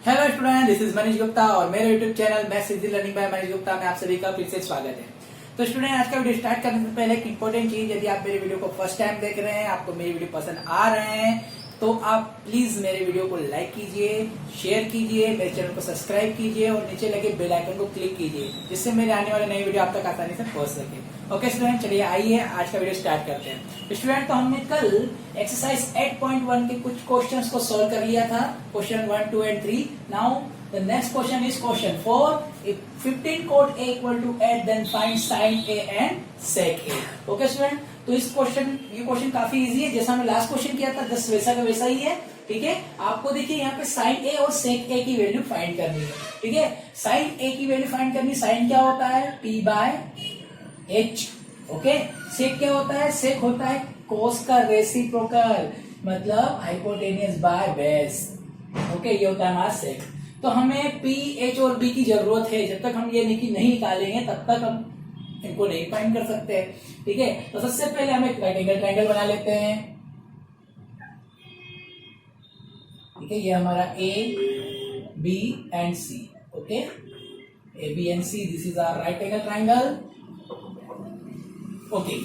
Hello student, this is Manish Gupta और मेरे YouTube channel maths easy learning by Manish Gupta में आप सभी का फिर से स्वागत है। तो स्टूडेंट, आज का वीडियो स्टार्ट करने से पहले एक इंपॉर्टेंट चीज, यदि आप मेरे वीडियो को फर्स्ट टाइम देख रहे हैं, आपको मेरी वीडियो पसंद आ रहे हैं, तो आप प्लीज मेरे वीडियो को लाइक कीजिए, शेयर कीजिए, मेरे चैनल को सब्सक्राइब कीजिए और नीचे लगे बेल आइकन को क्लिक कीजिए, जिससे मेरे आने वाले नई वीडियो आप तक आसानी से पहुंच सके। ओके स्टूडेंट, चलिए आइए आज का वीडियो स्टार्ट करते हैं। स्टूडेंट, तो हमने कल एक्सरसाइज 8.1 के कुछ क्वेश्चंस को सॉल्व कर लिया था, question 1, 2 and 3। Now the next question is question 4. If 15 cot A equal to 8, then find sin A and sec A. Okay student, तो ये क्वेश्चन काफी इजी है, जैसा हमने लास्ट क्वेश्चन किया था जस्ट वैसा का वैसा ही है। ठीक है, आपको देखिए यहाँ पे sin A और sec A की वैल्यू फाइंड करनी है। ठीक है, sin A की वैल्यू फाइंड करनी, sin क्या होता है P by H। Okay, sec क्या होता है, sec होता है cos का रेसिप्रोकल, मतलब हाइपोटेनियस बाय बेस। ओके, ये होता है हमारा sec। तो हमें P, H और B की जरूरत है, जब तक हम ये नहीं निकालेंगे तब तक हम इनको नहीं फाइंड कर सकते। ठीक है, तो सबसे पहले हम एक राइट एंगल ट्रायंगल बना लेते हैं। ठीक है, ये हमारा A, B and C। Okay, A, B and C, this is our right angle triangle. Okay,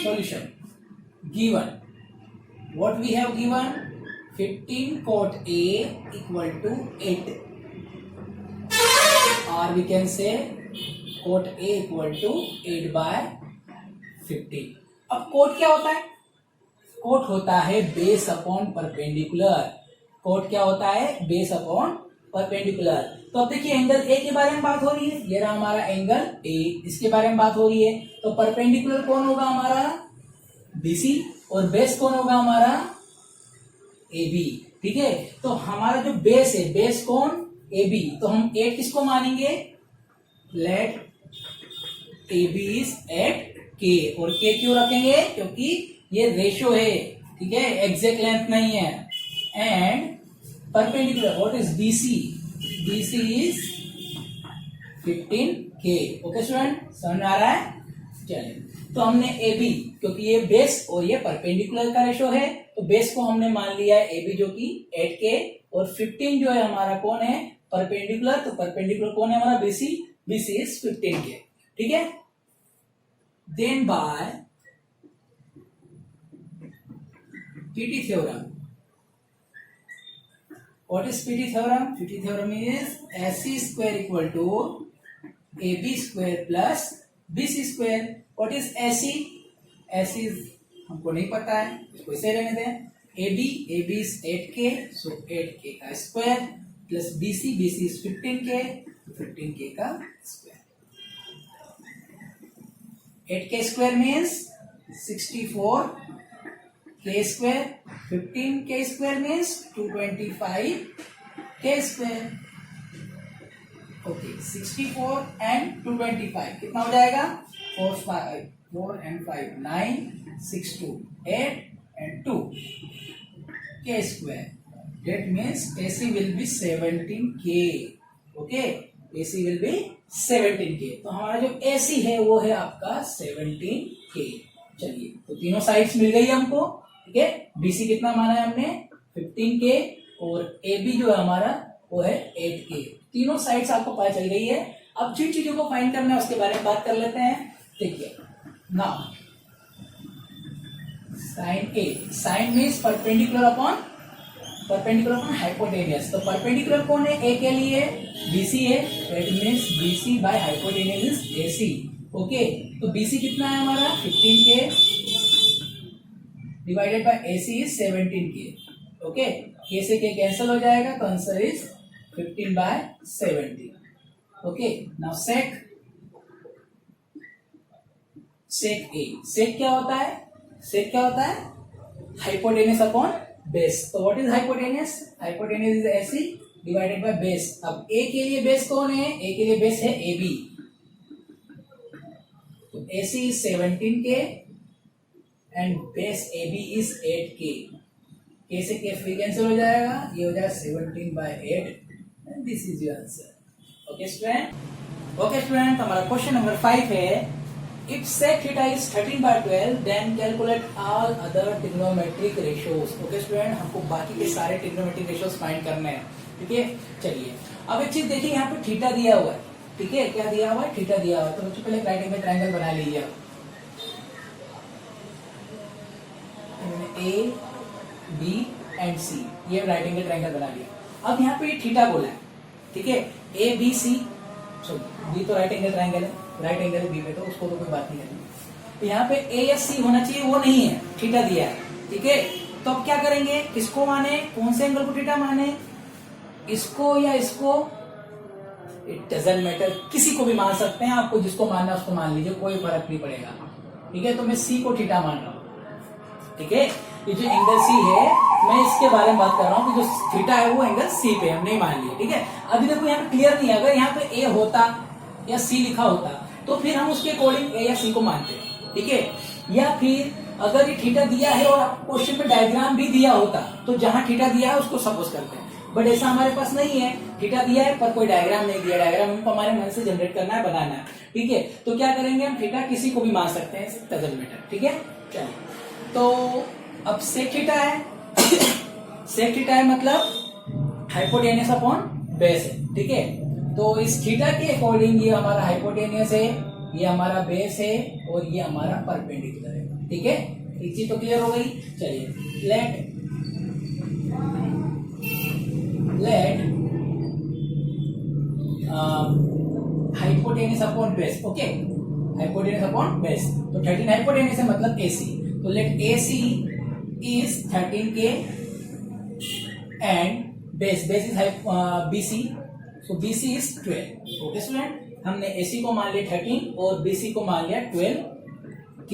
solution given, what we have given, 15 cot A equal to 8, or we can say cot A equal to 8 by 15। अब cot क्या होता है, cot होता है base upon perpendicular. cot क्या होता है, base upon perpendicular. तो अब देखिए एंगल A के बारे में बात हो रही है, ये रहा हमारा एंगल A, इसके बारे में बात हो रही है। तो परपेंडिकुलर कौन होगा हमारा BC और बेस कौन होगा हमारा AB। ठीक है, तो हमारा जो बेस है, बेस कौन AB, तो हम 8 किसको मानेंगे, let AB is eight K। और K क्यों रखेंगे, क्योंकि ये रेशियो है। ठीक है, एग्जैक्ट लेंथ नहीं है। And perpendicular what is BC, BC is 15K। Okay student, समझ आ रहा है। चलिए, तो हमने AB, क्योंकि ये बेस और ये परपेंडिकुलर का रेशो है, तो बेस को हमने मान लिया है AB जो कि 8K, और 15 जो है हमारा कौन है, परपेंडिकुलर। तो परपेंडिकुलर कौन है हमारा BC, BC इज 15K। ठीक है, then by PT theorem, what is PT theorem, PT theorem is AC square equal to AB square plus BC square. What is AC, AC हमको नहीं पता है, इसको इसे रहने दें। AB is 8K, so 8K का square plus BC is 15K, 15K का square. 8K square means 64K square, 15K square means 225K square. Okay, 64 and 225 कितना हो जाएगा, 4 and 5 9, 6 2 8 and 2 K square. That means AC will be 17K. Okay, AC will be 17K। तो हमारा जो AC है वो है आपका 17K। चलिए, तो तीनों साइड्स मिल गई हमको। ठीक है, BC कितना माना है हमने 15K, और AB जो है हमारा वो है 8K। तीनों साइड्स आपको पता चल गई है। अब जिन चीजों को फाइंड करना है उसके बारे में बात कर लेते हैं। देखिए, now sin A, sin means perpendicular upon hypotenuse. तो परपेंडिकुलर कौन है A के लिए, BC है, that means BC by hypotenuse is AC। Okay, तो BC कितना है हमारा 15K divided by AC is 17K। Okay, K से K कैंसिल हो जाएगा, तो answer is 15 by 17। Okay, now sec A, sec क्या होता है, sec क्या होता है हाइपोटेनियस अपॉन बेस। तो what is hypotenuse, hypotenuse is AC divided by base. अब A के लिए बेस कौन है, A के लिए बेस है AB, तो AC is 17K and base AB is 8K। K से K फ्री कैंसिल हो जाएगा, ये हो जाएगा 17 by 8 and this is your answer। Okay student, हमारा क्वेश्चन नंबर 5 है, If sec theta is 13/12, then calculate all other trigonometric ratios. Okay student, हमको बाकी के सारे trigonometric ratios फाइंड करने हैं. ठीक है, चलिए अब एक चीज देखिए, यहाँ पे थीटा दिया हुआ है. ठीक है, क्या दिया हुआ है? थीटा दिया हुआ है. तो बच्चों पहले राइट एंगल ट्रायंगल बना लीजिए. ए बी एंड सी, ये राइट एंगल ट्रायंगल बना लिया. अब यहाँ पे थीटा बोला है. ठीक है, ए बी सी, बी तो राइट एंगल ट्रायंगल है, राइट एंगल बी में, तो उसको तो कोई बात नहीं करनी. तो यहाँ पे ए या सी होना चाहिए, वो नहीं है, थीटा दिया है. ठीक है, तो अब क्या करेंगे, किसको माने, कौन से एंगल को थीटा माने, इसको या इसको, इट डजंट मैटर, किसी को भी मान सकते हैं. आपको जिसको मानना है उसको मान लीजिए, कोई फर्क नहीं पड़ेगा. ठीक है, तो मैं सी को थीटा मान रहा हूं. ठीक है, ये जो एंगल सी है, मैं इसके बारे में बात कर रहा हूं कि जो थीटा है वो एंगल सी पे हम नहीं मान लिए. ठीक है, अभी देखो यहाँ पे क्लियर नहीं है. अगर यहाँ पे ए होता या सी लिखा होता तो फिर हम उसके अकॉर्डिंग ए या सी को मानते. ठीक है, या फिर अगर ये थीटा दिया है और क्वेश्चन में डायग्राम भी दिया होता तो जहां थीटा दिया है उसको सपोज करते हैं. बट ऐसा हमारे पास नहीं है, थीटा दिया है पर कोई डायग्राम नहीं दिया. डायग्राम हमको हमारे मन से जनरेट करना है, बनाना है. ठीक है, तो क्या करेंगे, हम थीटा किसी को भी मान सकते हैं, डजंट मैटर. ठीक है, चलिए तो अब सेक थीटा है. सेक थीटा है मतलब हाइपोटेनियस अपॉन बेस है. ठीक है, तो इस थीटा के अकॉर्डिंग ये हमारा हाइपोटेनियस है, ये हमारा बेस है और ये हमारा परपेंडिकुलर है. ठीक है, एक चीज तो क्लियर हो गई. चलिए let hypotenuse upon base. Okay, hypotenuse upon base, तो 13 हाइपोटेनियस है मतलब AC. तो let AC is 13K and base is BC, so BC is 12. Okay student, हमने AC को मान लिया 13 और BC को मान लिया 12K.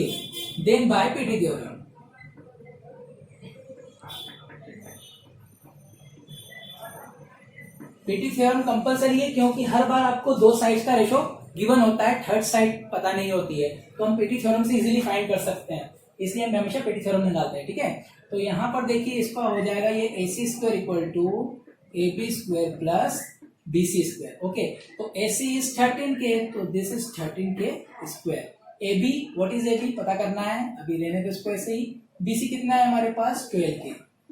Then by PT theorem, PT theorem compulsory है क्योंकि हर बार आपको दो साइड का रेशो गिवन होता है, थर्ड साइड पता नहीं होती है. तो हम पीटी थ्योरम से इजीली फाइंड कर सकते हैं, इसलिए हम हमेशा पीटी थ्योरम निकालते हैं. ठीक है, तो यहाँ पर देखिए इसका हो जाएगा ये AC square equal to AB square plus BC square. Okay, तो AC इज 13K, तो this is 13K square. AB, what is AB पता करना है, अभी लेने दो इसको ऐसे ही. BC कितना है हमारे पास 12K,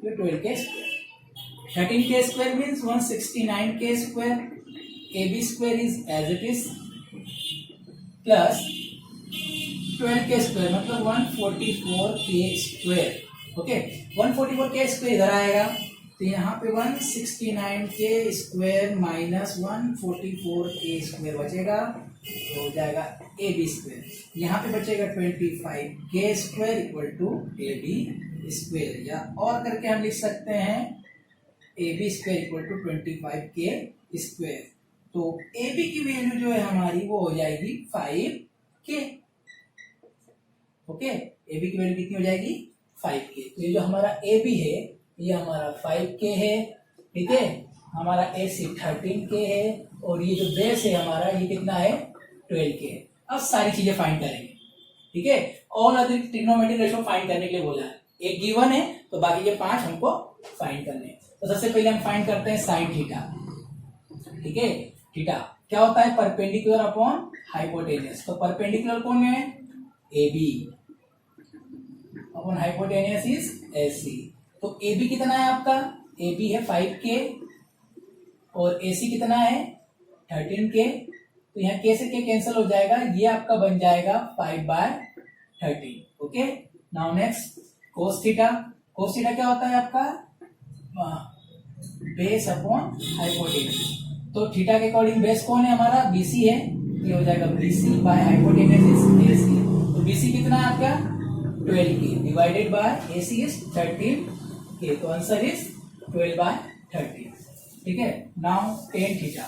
ये 12K square. 13K square means 169K square. AB square is as it is plus 12K square मतलब 144K square. Okay, 144K square इधर आएगा, तो यहाँ पे 169K square minus 144K square बचेगा, तो हो जाएगा AB स्क्वायर. यहाँ पे बचेगा 25K square equal to AB square, या और करके हम लिख सकते हैं AB square equal to 25K square. तो AB की वैल्यू जो है हमारी वो हो जाएगी 5K. ओके, AB की वैल्यू कितनी हो जाएगी 5K. तो ये जो हमारा AB है ये हमारा 5K है. ठीक है, हमारा AC 13K है और ये जो बेस है हमारा ये कितना है 12K है. अब सारी चीजें फाइंड करेंगे. ठीक है, और अधिक ट्रिग्नोमेट्रिक रेशो फाइंड करने के लिए बोला है. एक गिवन है तो बाकी के 5 हमको फाइंड करने हैं. तो सबसे पहले हम फाइंड करते हैं साइन थीटा. ठीक है, थीटा क्या होता है, परपेंडिकुलर अपॉन हाइपोटेनियस. तो परपेंडिकुलर कौन है, AB upon hypotenuse is AC. तो AB कितना है आपका, AB है 5K और AC कितना है 13K. तो यहाँ K से K कैंसिल हो जाएगा, ये आपका बन जाएगा 5/13. Okay, now next cos theta. Cos theta क्या होता है आपका, बेस अपॉन हाइपोटेनियस. तो थीटा के अकॉर्डिंग बेस कौन है हमारा, BC है, ये हो जाएगा BC by hypotenuse is AC. तो BC कितना है आपका 12K divided by AC is 13K. तो आंसर इज 12/13. ठीक है, now tan theta.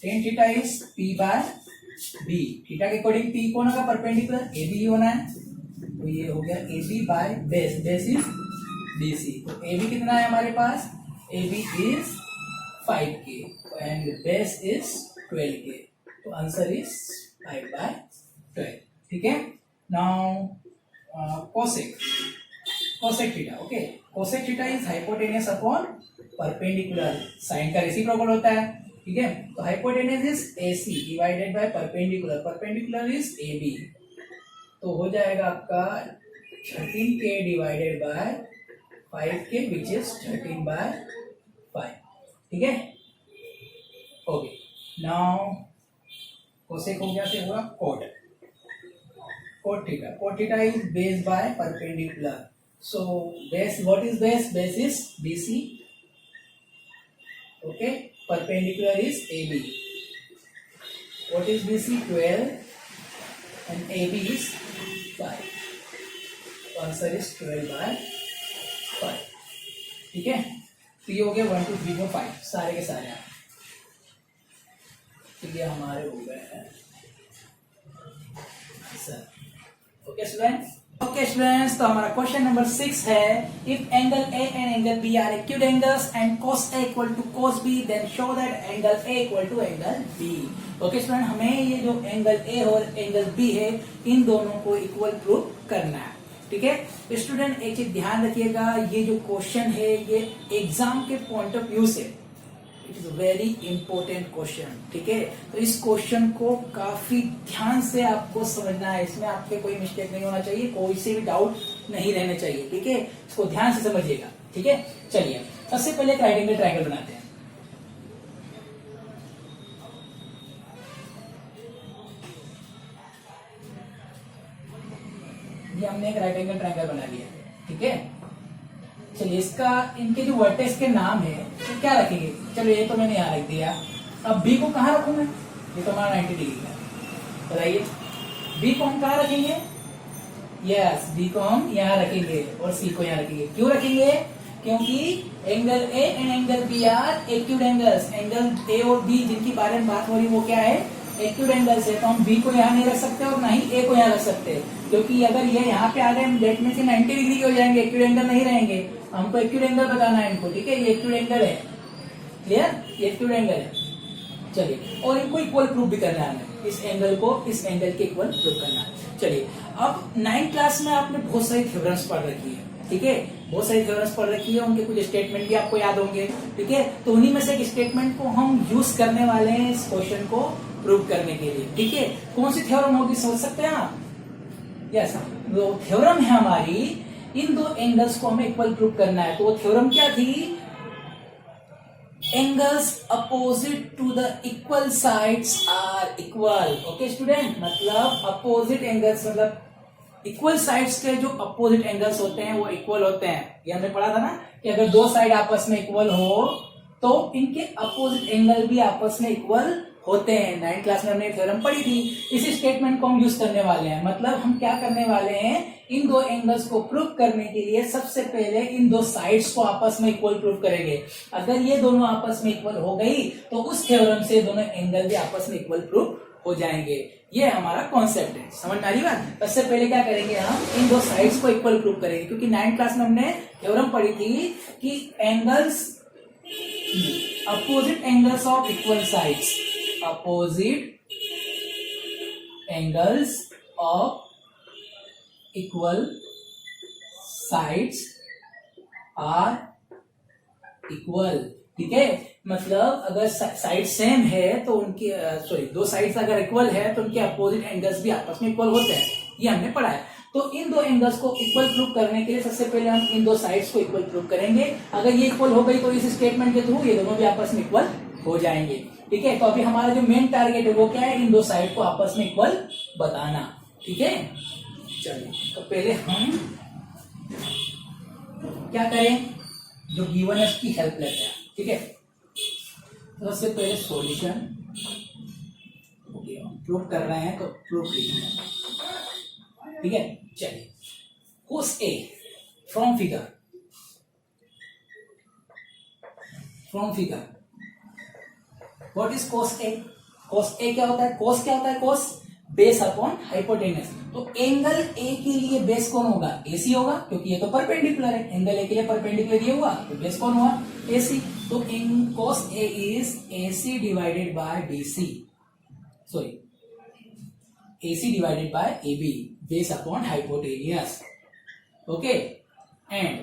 Tan theta is P/B. Theta के अकॉर्डिंग P कौन होगा, परपेंडिकुलर AB ही होना है. तो ये हो गया AB by base, base is BC. तो AB कितना है हमारे पास, AB is 5K and base is 12K. तो आंसर इज 5/12. ठीक है, now cosec. Cosec theta. Okay, cosec theta is hypotenuse upon perpendicular. Sine का रेसिप्रोकल होता है. ठीक है, तो hypotenuse is AC divided by perpendicular, perpendicular is AB, तो हो जाएगा आपका 13K divided by 5K which is 13/5, ठीक है। ओके, नाउ कोसेक हो गया, से हुआ coat, cot theta is base by perpendicular, so base, what is base? Base is BC, okay, perpendicular is AB. What is BC? 12 and AB is 5, so answer is 12/5, ठीक है। तो ये हो गया 1 2 3 4 5 सारे के सारे, तो ये हमारे हो गए हैं सर। ओके स्टूडेंट्स, तो हमारा क्वेश्चन नंबर 6 है, if angle A and angle B are acute angles and cos A equal to cos B, then show that angle A equal to angle B। Okay student, हमें ये जो angle A और angle B है, इन दोनों को equal prove करना है, ठीक है। स्टूडेंट एक चीज ध्यान रखिएगा, ये जो क्वेश्चन है ये एग्जाम के पॉइंट ऑफ व्यू से it is very important question, ठीक है। तो इस क्वेश्चन को काफी ध्यान से आपको समझना है, इसमें आपके कोई मिस्टेक नहीं होना चाहिए, कोई से भी डाउट नहीं रहने चाहिए, ठीक है। इसको ध्यान से समझिएगा, ठीक है। चलिए सबसे पहले एक राइट एंगल ट्रायंगल बनाते हैं। ये हमने एक राइट एंगल ट्रायंगल बना लिया, ठीक है। चलिए इसका, इनके जो वर्टेक्स के नाम है तो क्या रखेंगे? चलो ये तो मैंने यहाँ रख दिया, अब बी को कहाँ रखूं मैं? ये तो हमारा 90 डिग्री है, बताइए बी को हम कहाँ रखेंगे? यस, बी को हम यहाँ रखेंगे और सी को यहाँ रखेंगे। क्यों रखेंगे? क्योंकि angle A and angle B are acute angles, angle A और बी जिनकी बारे में बात हो रही है वो क्या है? एक्यूट एंगल्स है। तो हम बी को यहाँ नहीं रख सकते और ना ही ए को यहाँ रख सकते, क्योंकि अगर ये यहाँ पे आ गए डेट में से 90 डिग्री के हो जाएंगे, एक्यूट एंगल नहीं रहेंगे। हमको एक्यूट एंगल बताना है इनको, ठीक है। ये एक्यूट एंगल है, क्लियर, ये एक्यूट एंगल है। चलिए, और इनको इक्वल प्रूफ भी करना है हमें, इस एंगल को इस एंगल के इक्वल प्रूफ करना है। चलिए, अब 9th क्लास में आपने बहुत सारी थ्योरम्स पढ़ रखी है, ठीक है, बहुत सारी थ्योरम्स पढ़ रखी है, उनके कुछ स्टेटमेंट भी आपको याद होंगे, ठीक है। तो उन्हीं में से एक स्टेटमेंट को हम यूज करने वाले हैं इस क्वेश्चन को प्रूव करने के लिए, ठीक है। कौन सी थ्योरम होगी सोच सकते हैं आप? यस, वो थ्योरम है हमारी, इन दो एंगल्स को हमें इक्वल प्रूव करना है। तो वो थ्योरम क्या थी? Angles opposite to the equal sides are equal. Okay student, मतलब अपोजिट एंगल्स, मतलब इक्वल साइड्स के जो अपोजिट एंगल्स होते हैं वो इक्वल होते हैं। ये हमने पढ़ा था ना कि अगर दो साइड आपस में इक्वल हो तो इनके अपोजिट एंगल भी आपस में इक्वल होते हैं। 9th क्लास में हमने थ्योरम पढ़ी थी। इस स्टेटमेंट को हम यूज करने वाले हैं, मतलब हम क्या करने वाले हैं, इन दो एंगल्स को प्रूव करने के लिए सबसे पहले इन दो साइड्स को आपस में इक्वल प्रूव करेंगे। अगर ये दोनों आपस में इक्वल हो गई तो उस थ्योरम से दोनों एंगल भी आपस में इक्वल प्रूव हो जाएंगे। ये हमारा कॉन्सेप्ट है, समझ में आ रही बात? सबसे पहले क्या करेंगे, हम इन दो साइड्स को इक्वल प्रूव करेंगे, क्योंकि 9th क्लास में हमने थ्योरम पढ़ी थी कि angles, opposite angles of equal sides, opposite angles of equal sides are equal, ठीक है। मतलब अगर साइड सेम है तो उनकी दो साइड्स अगर इक्वल है तो उनके अपोजिट एंगल्स भी आपस में इक्वल होते हैं, ये हमने पढ़ा है। तो इन दो एंगल्स को इक्वल प्रूव करने के लिए सबसे पहले हम इन दो साइड्स को इक्वल प्रूव करेंगे। अगर ये इक्वल हो गई तो इस स्टेटमेंट के थ्रू ये दोनों भी आपस में इक्वल हो जाएंगे, ठीक है। तो अभी हमारा जो मेन टारगेट है वो क्या है, इन दो साइड को आपस में इक्वल बताना, ठीक है। चलिए, तो पहले हम क्या करें, जो गिवन है उसकी हेल्प लेते हैं, ठीक है। तो सबसे पहले सॉल्यूशन प्रूव कर रहे हैं तो प्रूफ लिखना है, ठीक है। चलिए, cos A from figure, what is cos A? cos A क्या होता है? cos क्या होता है? cos base upon hypotenuse. तो एंगल A के लिए बेस कौन होगा? AC होगा, क्योंकि ये तो परपेंडिकुलर है। एंगल A के लिए परपेंडिकुलर ये हुआ तो बेस कौन हुआ? AC। तो cos A is AC divided bye BC, sorry AC divided bye AB, base upon hypotenuse, okay. And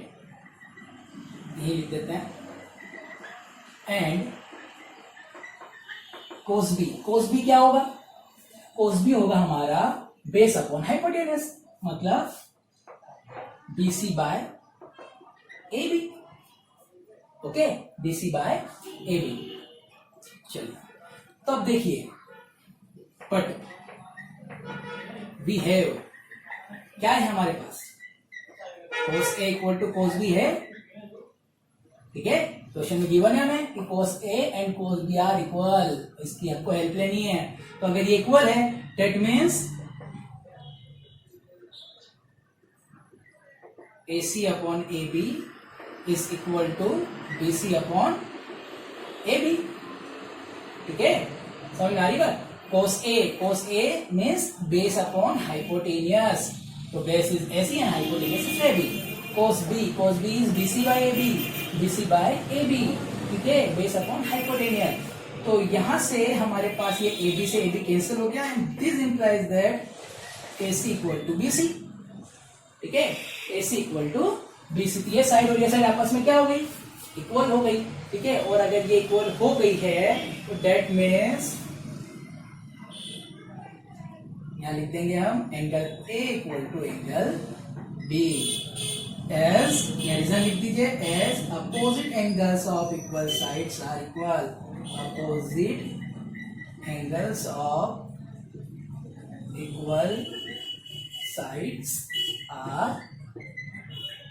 ये लिख देते हैं, एंड कोस बी क्या होगा? कोस बी होगा हमारा बेस अपॉन हाइपोटेनस, मतलब BC बाय AB। ओके, BC बाय AB। चलिए, तो अब देखिए, बट वी हैव, क्या है हमारे पास? Cos A equal to cos B है, ठीक है। क्वेश्चन में गिवन है हमें कि cos A and cos B are equal, इसकी आपको हेल्प लेनी है। तो अगर ये इक्वल है, that means AC upon AB is equal to BC upon AB, ठीक है। समझ में आ रही बात? Cos A means base upon hypotenuse, तो base is AC and hypotenuse is AB। Cos B is BC by AB, ठीक है, बेस अपॉन हाइपोटेनियस। तो यहां से हमारे पास ये AB से AB कैंसिल हो गया, and this implies that AC equal to BC, ठीक है। AC इक्वल टू BC, ये साइड और ये साइड आपस में क्या हो गई? इक्वल हो गई, ठीक है। और अगर ये इक्वल हो गई है तो दैट मीन्स यहां लिख देंगे हम angle A equal to angle B as, reason लिख दीजिए, as opposite angles of equal sides are equal, opposite angles of equal sides are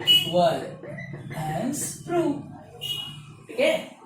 equal, hence prove, ठीक है।